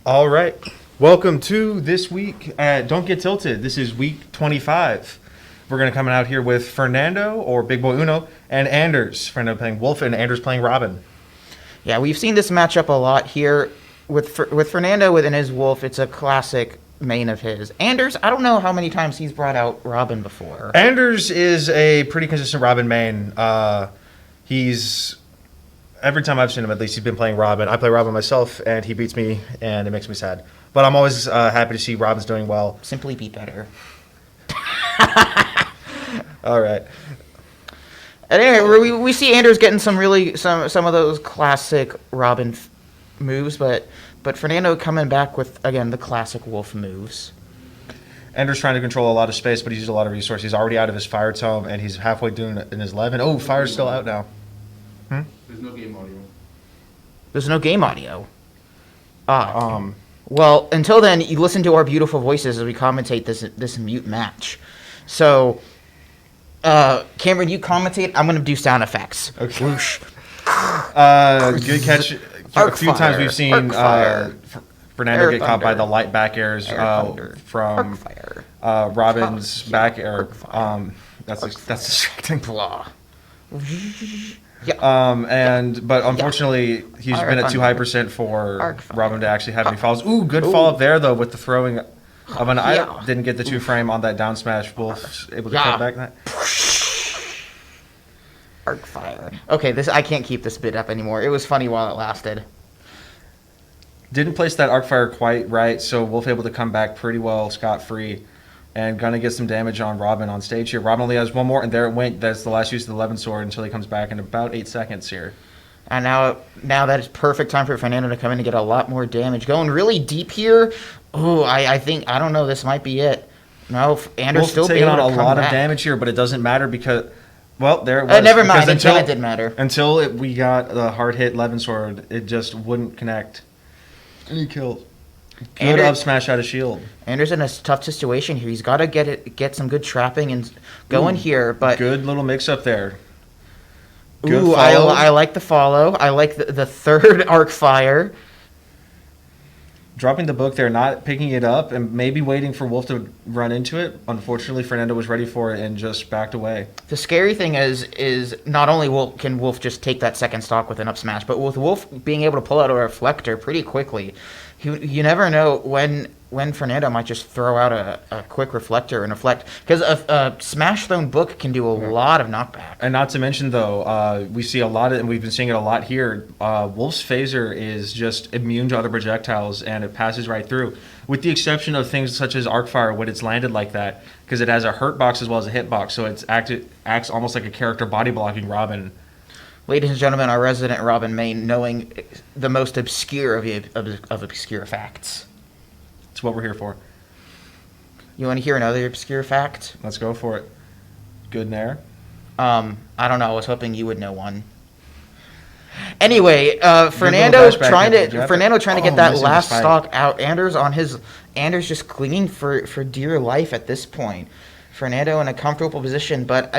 All right. Welcome to this week at Don't Get Tilted. This is week 25. We're going to come out here with Fernando, or Big Boy Uno, and Anders. Fernando playing Wolf and Anders playing Robin. Yeah, we've seen this matchup a lot here with Fernando within his Wolf. It's a classic main of his. Anders, I don't know how many times he's brought out Robin before. Anders is a pretty consistent Robin main. He's... Every time I've seen him, at least, he's been playing Robin. I play Robin myself, and he beats me, and it makes me sad. But I'm always happy to see Robin's doing well. Simply be better. All right. Anyway, we see Anders getting some of those classic Robin moves, but Fernando coming back with, again, the classic Wolf moves. Anders trying to control a lot of space, but he's used a lot of resources. He's already out of his fire tome, and he's halfway doing it in his 11. Oh, fire's still out now. There's no game audio. There's no game audio. Well, until then, you listen to our beautiful voices as we commentate this mute match. So, Cameron, you commentate. I'm going to do sound effects. Okay. Whoosh. Good catch. A few Fire. times we've seen Fernando Air get caught by thunder. the light back airs from Fire. Robin's back air. Fire. That's distracting. Blah. Yeah. But unfortunately, he's Arc been at too high thunder. percent for Arc fire. Robin to actually have any falls. Ooh, good fall up there though with the throwing of an item. Yeah. Didn't get the two frame on that down smash. Wolf able to Yeah. cut back that. Arc fire. Okay, I can't keep this bit up anymore. It was funny while it lasted. Didn't place that arc fire quite right, so Wolf able to come back pretty well scot-free. And gonna get some damage on Robin on stage here. Robin only has one more, and there it went. That's the last use of the 11 sword until he comes back in about 8 seconds here. And now that is perfect time for Fernando to come in and get a lot more damage. Going really deep here. Ooh, I think, I don't know, this might be it. No, Anders Wolf still taking able on to a come lot back. of damage here, but it doesn't matter because, well, there it was. Never mind, Because it didn't matter. Until we got the hard hit 11 sword, it just wouldn't connect. Any kills. Good up smash out of shield. Anders in a tough situation here. He's got to get some good trapping and go in here, but Good little mix up there. Good ooh, follow. I like the follow. I like the third arc fire. Dropping the book there, not picking it up, and maybe waiting for Wolf to run into it. Unfortunately, Fernando was ready for it and just backed away. The scary thing is not only can Wolf just take that second stock with an up smash, but with Wolf being able to pull out a reflector pretty quickly, you never know when Fernando might just throw out a quick reflector and reflect, because a smash thrown book can do a lot of knockback. And not to mention, though, we see a lot of, and we've been seeing it a lot here, Wolf's phaser is just immune to other projectiles, and it passes right through, with the exception of things such as arc fire when it's landed like that, because it has a hurt box as well as a hit box, so it acts almost like a character body blocking Robin. Ladies and gentlemen, our resident Robin main, knowing the most obscure of obscure facts. That's what we're here for. You want to hear another obscure fact? Let's go for it. Good Nair. I don't know. I was hoping you would know one. Anyway, little Fernando flashback trying at the to get that missing last the spike. stock out. Anders just clinging for dear life at this point. Fernando in a comfortable position, but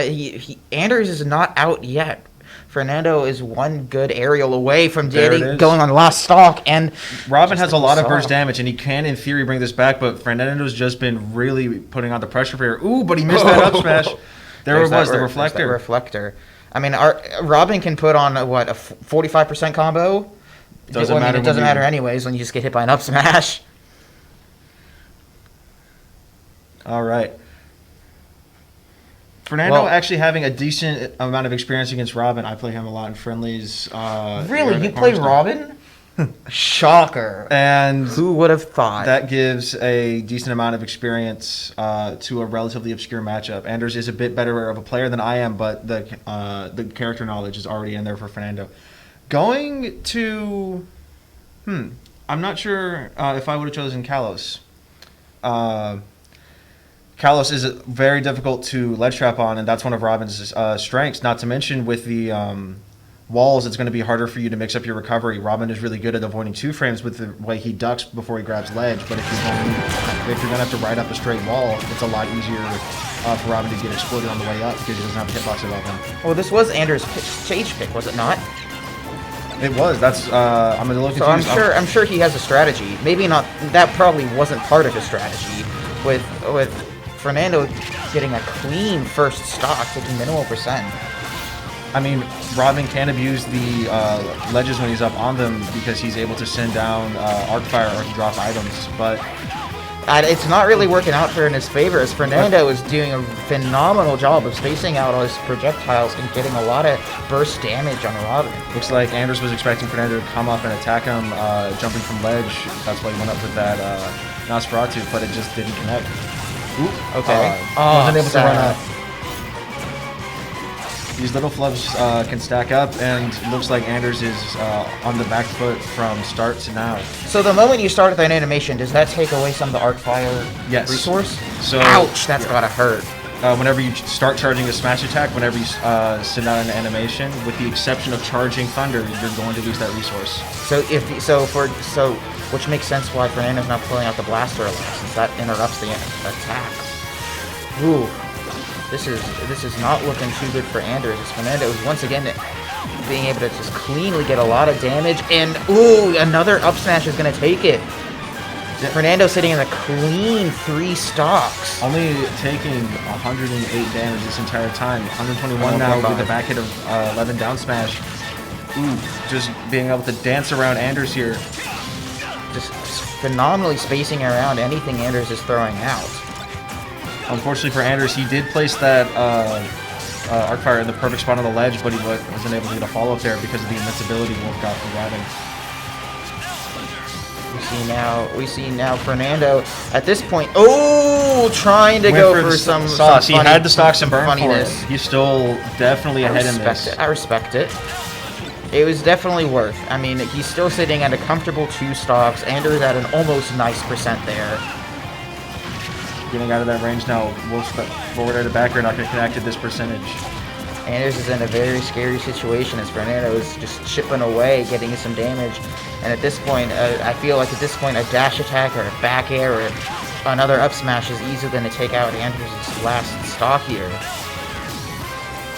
Anders is not out yet. Fernando is one good aerial away from going on the last stock, and Robin has a lot of saw. burst damage, and he can, in theory, bring this back, but Fernando's just been really putting on the pressure for here. Ooh, but he missed that up smash. There it was, the reflector. There's that reflector. I mean, Robin can put on, a 45% combo? Doesn't matter. It doesn't matter anyways when you just get hit by an up smash. All right. Fernando actually having a decent amount of experience against Robin. I play him a lot in friendlies. Really? You play Robin? Shocker. And who would have thought? That gives a decent amount of experience to a relatively obscure matchup. Anders is a bit better of a player than I am, but the character knowledge is already in there for Fernando. Going to... I'm not sure if I would have chosen Kalos. Kalos is very difficult to ledge trap on, and that's one of Robin's strengths. Not to mention with the walls, it's going to be harder for you to mix up your recovery. Robin is really good at avoiding two frames with the way he ducks before he grabs ledge, but if you're going to have to ride up a straight wall, it's a lot easier for Robin to get exploded on the way up because he doesn't have a hitbox above him. Well, this was Andurs' stage pick, was it not? It was. That's. I'm a little So confused. I'm sure he has a strategy. Maybe not. That probably wasn't part of his strategy. With Fernando getting a clean first stock, taking minimal percent. I mean, Robin can abuse the ledges when he's up on them because he's able to send down arc fire or drop items, but It's not really working out in his favor, as Fernando is doing a phenomenal job of spacing out all his projectiles and getting a lot of burst damage on Robin. looks like Andurs was expecting Fernando to come up and attack him, jumping from ledge. That's why he went up with that Nosferatu, but it just didn't connect. Ooh, Okay. wasn't able to sad. run up. These little flubs can stack up, and looks like Andurs is on the back foot from start to now. So the moment you start with that animation, does that take away some of the arc fire Yes. resource? So Ouch, that's gotta hurt. whenever you start charging a smash attack, whenever you send out an animation, with the exception of charging thunder, you're going to lose that resource. Which makes sense why Fernando's not pulling out the blaster a lot, since that interrupts the attack. Ooh. This is not looking too good for Andurs, as Fernando is once again being able to just cleanly get a lot of damage, and ooh, another up smash is going to take it. Fernando sitting in a clean 3 stocks. Only taking 108 damage this entire time. 121 now with the back hit of 11 down smash. Ooh, just being able to dance around Andurs here. Just phenomenally spacing around anything Andurs is throwing out. Unfortunately for Andurs, he did place that arc fire in the perfect spot on the ledge, but he wasn't able to get a follow-up there because of the invincibility Wolf got from Robin. We see now Fernando at this point. Oh, trying to Went go for for the some sauce. some He had the stocks and burn for funniness. it. He's still definitely ahead in this. I respect it. It was definitely worth. I mean, he's still sitting at a comfortable 2 stocks. Andurs at an almost nice percent there. Getting out of that range now. Wolf step forward or the back are not going to connect at this percentage. Andurs is in a very scary situation as Fernando is just chipping away, getting some damage. And at this point, I feel like at this point, a dash attack or a back air or another up smash is easier than to take out Andurs' last stock here.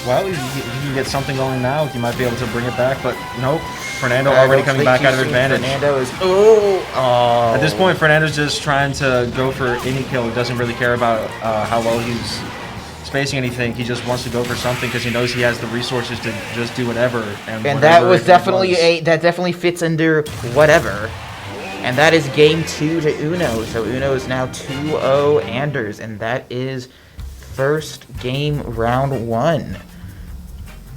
Well, he can get something going now. He might be able to bring it back, but nope. Fernando already coming back out of advantage. Fernando is At this point, Fernando's just trying to go for any kill. He doesn't really care about how well he's spacing anything. He just wants to go for something because he knows he has the resources to just do whatever. And that was definitely that definitely fits under whatever. And that is game 2 to Uno. So Uno is now 2-0 Andurs, and that is first game round 1.